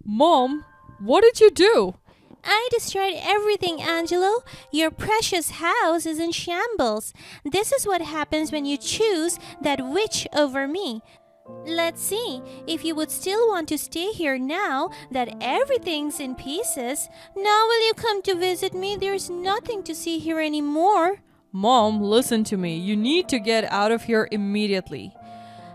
Mom, what did you do? I destroyed everything, Angelo. Your precious house is in shambles. This is what happens when you choose that witch over me. Let's see, if you would still want to stay here now that everything's in pieces, now will you come to visit me? There's nothing to see here anymore. Mom, listen to me. You need to get out of here immediately.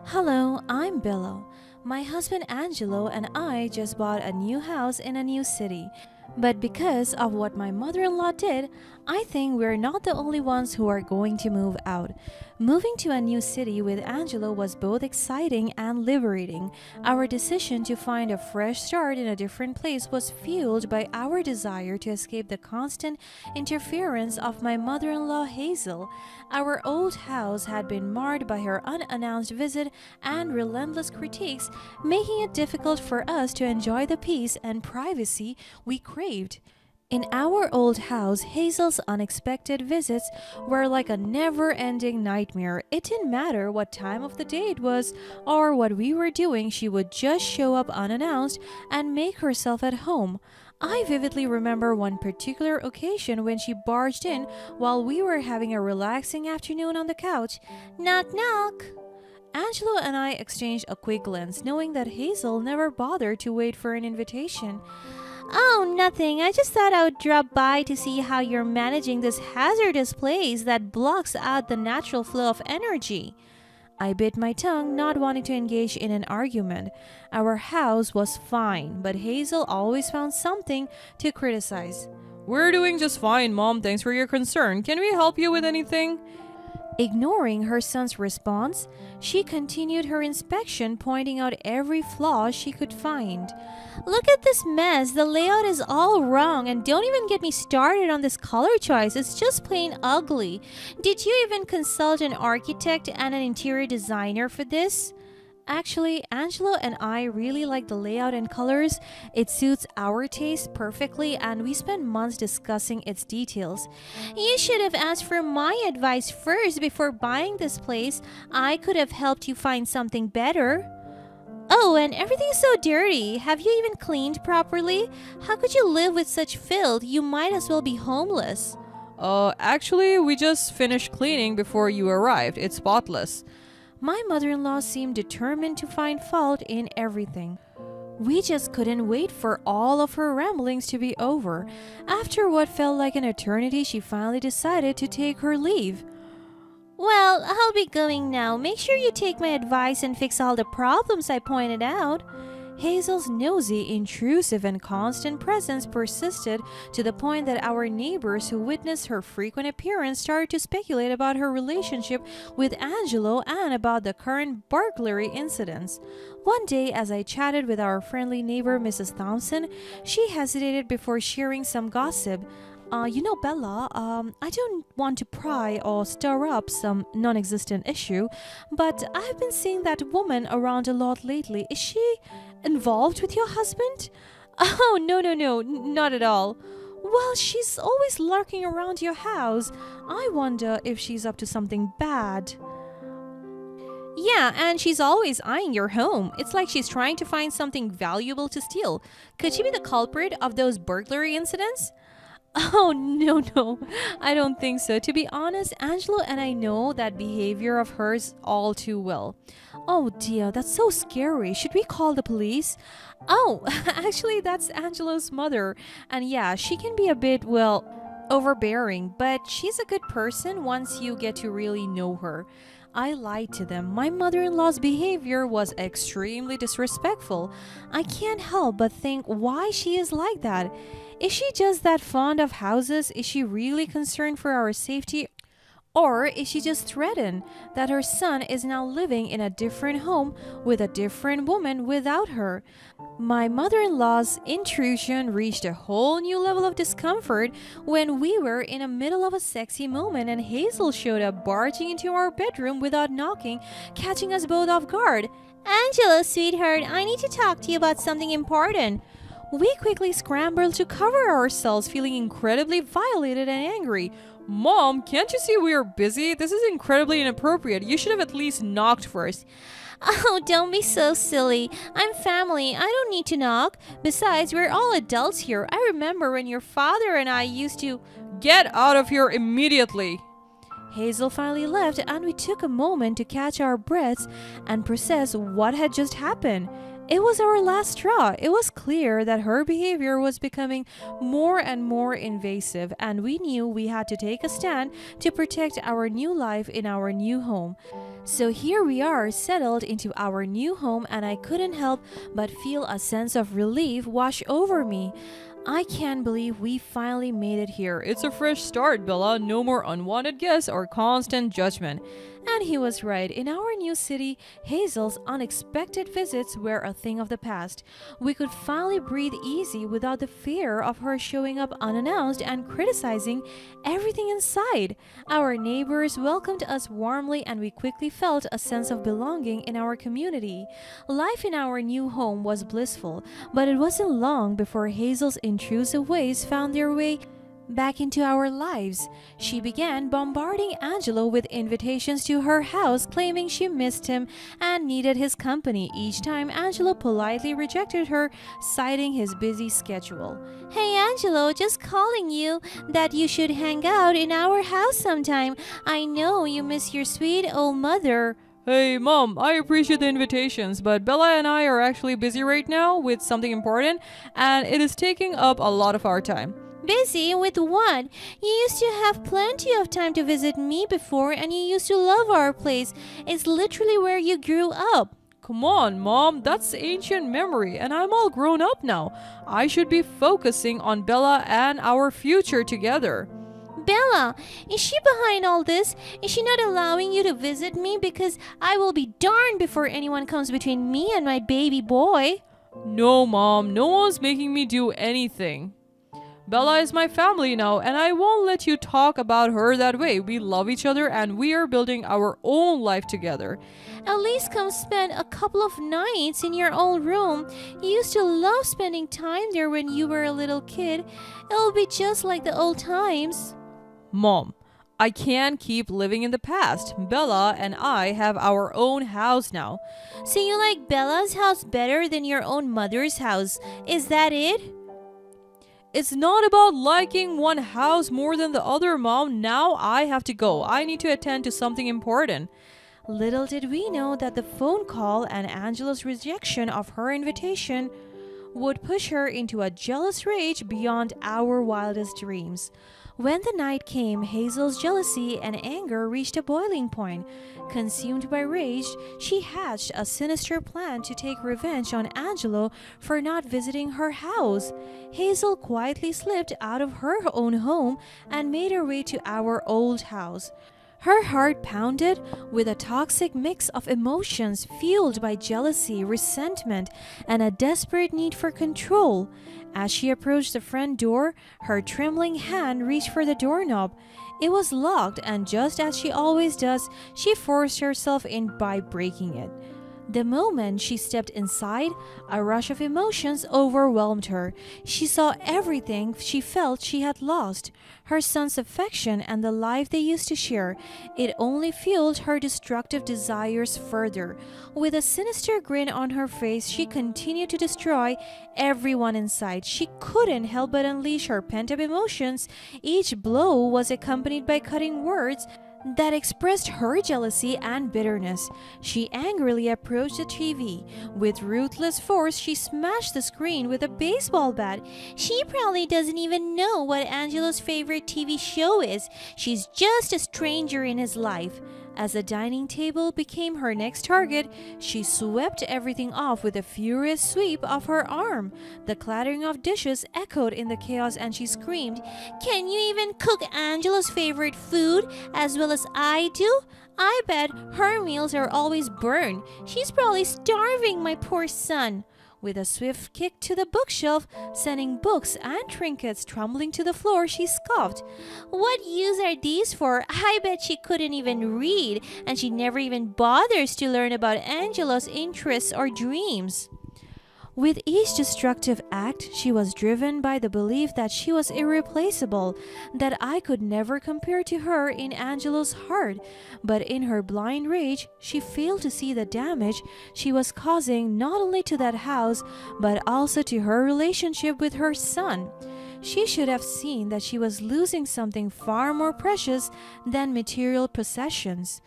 Hello, I'm Billo. My husband Angelo and I just bought a new house in a new city. But because of what my mother-in-law did, I think we're not the only ones who are going to move out. Moving to a new city with Angelo was both exciting and liberating. Our decision to find a fresh start in a different place was fueled by our desire to escape the constant interference of my mother-in-law Hazel. Our old house had been marred by her unannounced visit and relentless critiques, making it difficult for us to enjoy the peace and privacy we craved. In our old house, Hazel's unexpected visits were like a never-ending nightmare. It didn't matter what time of the day it was or what we were doing, she would just show up unannounced and make herself at home. I vividly remember one particular occasion when she barged in while we were having a relaxing afternoon on the couch. Knock, knock! Angelo and I exchanged a quick glance, knowing that Hazel never bothered to wait for an invitation. Oh, nothing. I just thought I would drop by to see how you're managing this hazardous place that blocks out the natural flow of energy. I bit my tongue, not wanting to engage in an argument. Our house was fine, but Hazel always found something to criticize. We're doing just fine, Mom. Thanks for your concern. Can we help you with anything? Ignoring her son's response, she continued her inspection, pointing out every flaw she could find. Look at this mess. The layout is all wrong, and don't even get me started on this color choice. It's just plain ugly. Did you even consult an architect and an interior designer for this? Actually, Angelo and I really like the layout and colors. It suits our taste perfectly, and we spent months discussing its details. You should have asked for my advice first before buying this place. I could have helped you find something better. Oh, and everything's so dirty. Have you even cleaned properly? How could you live with such filth? You might as well be homeless. Actually, we just finished cleaning before you arrived. It's spotless. My mother-in-law seemed determined to find fault in everything. We just couldn't wait for all of her ramblings to be over. After what felt like an eternity, she finally decided to take her leave. Well, I'll be going now. Make sure you take my advice and fix all the problems I pointed out. Hazel's nosy, intrusive, and constant presence persisted to the point that our neighbors who witnessed her frequent appearance started to speculate about her relationship with Angelo and about the current burglary incidents. One day, as I chatted with our friendly neighbor, Mrs. Thompson, she hesitated before sharing some gossip. Bella, I don't want to pry or stir up some non existent issue, but I've been seeing that woman around a lot lately. Is she involved with your husband? Oh, no, not at all. Well, she's always lurking around your house. I wonder if she's up to something bad. Yeah, and she's always eyeing your home. It's like she's trying to find something valuable to steal. Could she be the culprit of those burglary incidents? Oh, no, I don't think so. To be honest, Angelo and I know that behavior of hers all too well. Oh dear, that's so scary. Should we call the police? Oh, actually, that's Angelo's mother. And yeah, she can be a bit, well, overbearing, but she's a good person once you get to really know her. I lied to them. My mother-in-law's behavior was extremely disrespectful. I can't help but think why she is like that. Is she just that fond of houses? Is she really concerned for our safety? Or is she just threatened that her son is now living in a different home with a different woman without her? My mother-in-law's intrusion reached a whole new level of discomfort when we were in the middle of a sexy moment and Hazel showed up barging into our bedroom without knocking, catching us both off guard. Angela, sweetheart, I need to talk to you about something important. We quickly scrambled to cover ourselves, feeling incredibly violated and angry. Mom, can't you see we're busy? This is incredibly inappropriate. You should have at least knocked first. Oh, don't be so silly. I'm family. I don't need to knock. Besides, we're all adults here. I remember when your father and I used to. Get out of here immediately. Hazel finally left, and we took a moment to catch our breaths and process what had just happened. It was our last straw. It was clear that her behavior was becoming more and more invasive, and we knew we had to take a stand to protect our new life in our new home. So here we are, settled into our new home, and I couldn't help but feel a sense of relief wash over me. I can't believe we finally made it here. It's a fresh start, Bella. No more unwanted guests or constant judgment. And he was right. In our new city, Hazel's unexpected visits were a thing of the past. We could finally breathe easy without the fear of her showing up unannounced and criticizing everything in sight. Our neighbors welcomed us warmly, and we quickly felt a sense of belonging in our community. Life in our new home was blissful, but it wasn't long before Hazel's intrusive ways found their way back into our lives. She began bombarding Angelo with invitations to her house, claiming she missed him and needed his company. Each time, Angelo politely rejected her, citing his busy schedule. Hey Angelo, just calling you that you should hang out in our house sometime. I know you miss your sweet old mother. Hey, Mom, I appreciate the invitations, but Bella and I are actually busy right now with something important, and it is taking up a lot of our time. Busy with what? You used to have plenty of time to visit me before, and you used to love our place. It's literally where you grew up. Come on, Mom, that's ancient memory, and I'm all grown up now. I should be focusing on Bella and our future together. Bella, is she behind all this? Is she not allowing you to visit me? Because I will be darned before anyone comes between me and my baby boy. No, Mom, no one's making me do anything. Bella is my family now, and I won't let you talk about her that way. We love each other, and we are building our own life together. At least come spend a couple of nights in your own room. You used to love spending time there when you were a little kid. It'll be just like the old times. Mom, I can't keep living in the past. Bella and I have our own house now. So you like Bella's house better than your own mother's house? Is that it? It's not about liking one house more than the other, Mom. Now I have to go. I need to attend to something important. Little did we know that the phone call and Angela's rejection of her invitation would push her into a jealous rage beyond our wildest dreams. When the night came, Hazel's jealousy and anger reached a boiling point. Consumed by rage, she hatched a sinister plan to take revenge on Angelo for not visiting her house. Hazel quietly slipped out of her own home and made her way to our old house. Her heart pounded with a toxic mix of emotions fueled by jealousy, resentment, and a desperate need for control. As she approached the front door, her trembling hand reached for the doorknob. It was locked, and just as she always does, she forced herself in by breaking it. The moment she stepped inside, a rush of emotions overwhelmed her. She saw everything she felt she had lost, her son's affection and the life they used to share. It only fueled her destructive desires further. With a sinister grin on her face, she continued to destroy everyone in sight. She couldn't help but unleash her pent-up emotions. Each blow was accompanied by cutting words that expressed her jealousy and bitterness. She angrily approached the TV. With ruthless force, she smashed the screen with a baseball bat. She probably doesn't even know what Angelo's favorite TV show is. She's just a stranger in his life. As the dining table became her next target, she swept everything off with a furious sweep of her arm. The clattering of dishes echoed in the chaos, and she screamed, "Can you even cook Angela's favorite food as well as I do? I bet her meals are always burned. She's probably starving, my poor son." With a swift kick to the bookshelf, sending books and trinkets tumbling to the floor, she scoffed, "What use are these for? I bet she couldn't even read, and she never even bothers to learn about Angela's interests or dreams." With each destructive act, she was driven by the belief that she was irreplaceable, that I could never compare to her in Angelo's heart. But in her blind rage, she failed to see the damage she was causing not only to that house, but also to her relationship with her son. She should have seen that she was losing something far more precious than material possessions.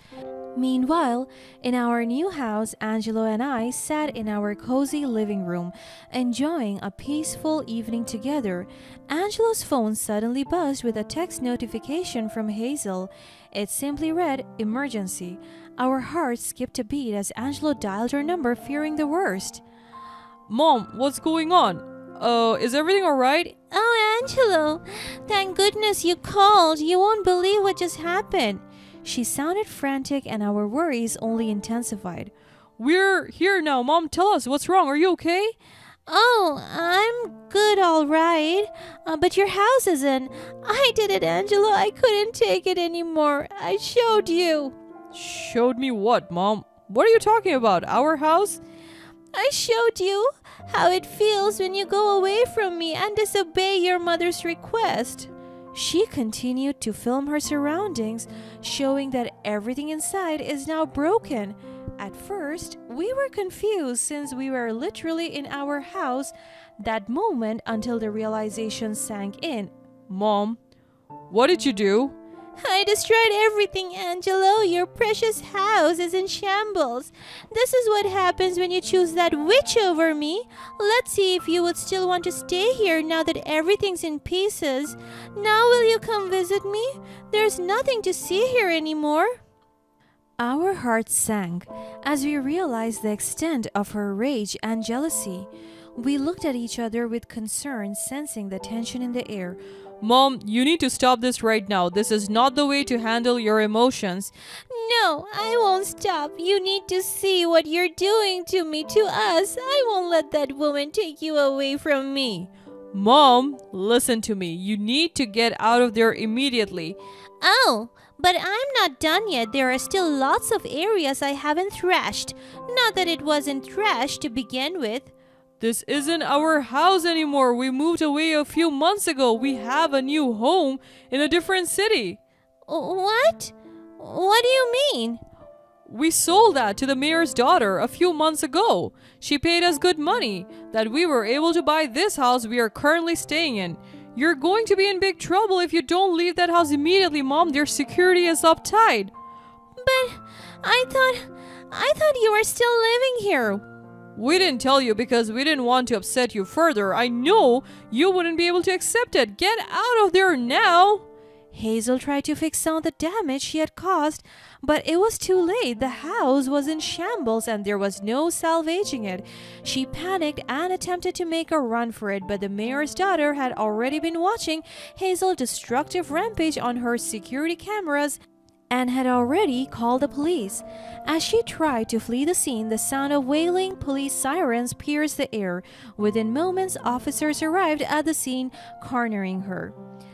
Meanwhile, in our new house, Angelo and I sat in our cozy living room, enjoying a peaceful evening together. Angelo's phone suddenly buzzed with a text notification from Hazel. It simply read, "Emergency." Our hearts skipped a beat as Angelo dialed her number, fearing the worst. Mom, what's going on? Is everything alright? Oh, Angelo, thank goodness you called. You won't believe what just happened. She sounded frantic, and our worries only intensified. We're here now. Mom, tell us, what's wrong? Are you okay? Oh, I'm good, all right. But your house isn't. I did it, Angelo. I couldn't take it anymore. I showed you. Showed me what, Mom? What are you talking about? Our house? I showed you how it feels when you go away from me and disobey your mother's request. She continued to film her surroundings, showing that everything inside is now broken. At first, we were confused since we were literally in our house that moment until the realization sank in. Mom, what did you do? I destroyed everything, Angelo. Your precious house is in shambles. This is what happens when you choose that witch over me. Let's see if you would still want to stay here now that everything's in pieces. Now will you come visit me? There's nothing to see here anymore. Our hearts sank as we realized the extent of her rage and jealousy. We looked at each other with concern, sensing the tension in the air. Mom, you need to stop this right now. This is not the way to handle your emotions. No, I won't stop. You need to see what you're doing to me, to us. I won't let that woman take you away from me. Mom, listen to me. You need to get out of there immediately. Oh, but I'm not done yet. There are still lots of areas I haven't thrashed. Not that it wasn't thrashed to begin with. This isn't our house anymore. We moved away a few months ago. We have a new home in a different city. What? What do you mean? We sold that to the mayor's daughter a few months ago. She paid us good money that we were able to buy this house we are currently staying in. You're going to be in big trouble if you don't leave that house immediately, Mom. Their security is uptight. But I thought you were still living here. We didn't tell you because we didn't want to upset you further. I know you wouldn't be able to accept it. Get out of there now. Hazel tried to fix some of the damage she had caused, but it was too late. The house was in shambles and there was no salvaging it. She panicked and attempted to make a run for it, but the mayor's daughter had already been watching Hazel's destructive rampage on her security cameras and had already called the police. As she tried to flee the scene, the sound of wailing police sirens pierced the air. Within moments, officers arrived at the scene, cornering her.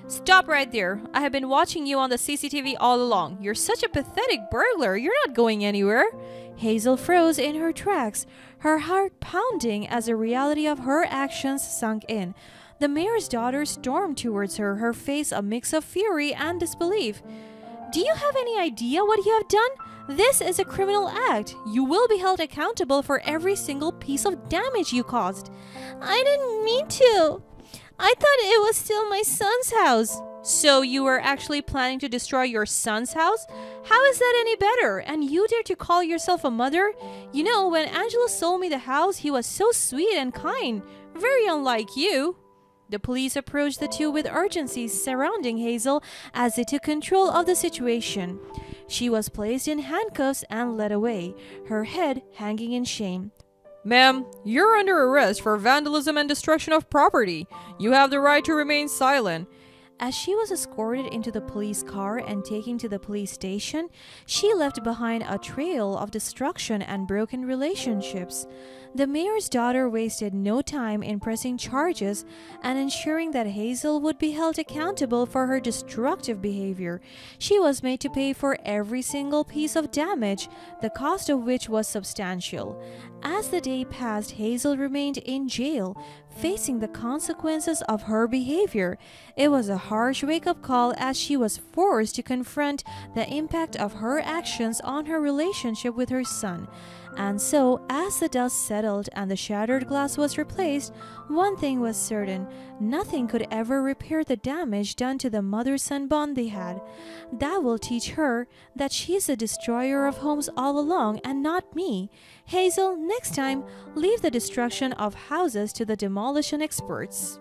Stop right there. I have been watching you on the CCTV all along. You're such a pathetic burglar. You're not going anywhere. Hazel froze in her tracks, her heart pounding as the reality of her actions sunk in. The mayor's daughter stormed towards her, her face a mix of fury and disbelief. Do you have any idea what you have done? This is a criminal act. You will be held accountable for every single piece of damage you caused. I didn't mean to. I thought it was still my son's house. So you were actually planning to destroy your son's house? How is that any better? And you dare to call yourself a mother? You know, when Angelo sold me the house, he was so sweet and kind. Very unlike you. The police approached the two with urgency, surrounding Hazel as they took control of the situation. She was placed in handcuffs and led away, her head hanging in shame. Ma'am, you're under arrest for vandalism and destruction of property. You have the right to remain silent. As she was escorted into the police car and taken to the police station, she left behind a trail of destruction and broken relationships. The mayor's daughter wasted no time in pressing charges and ensuring that Hazel would be held accountable for her destructive behavior. She was made to pay for every single piece of damage, the cost of which was substantial. As the day passed, Hazel remained in jail, facing the consequences of her behavior. It was a harsh wake-up call as she was forced to confront the impact of her actions on her relationship with her son. And so, as the dust settled and the shattered glass was replaced, one thing was certain: nothing could ever repair the damage done to the mother-son bond they had. That will teach her that she's the destroyer of homes all along and not me. Hazel, next time, leave the destruction of houses to the demolition experts.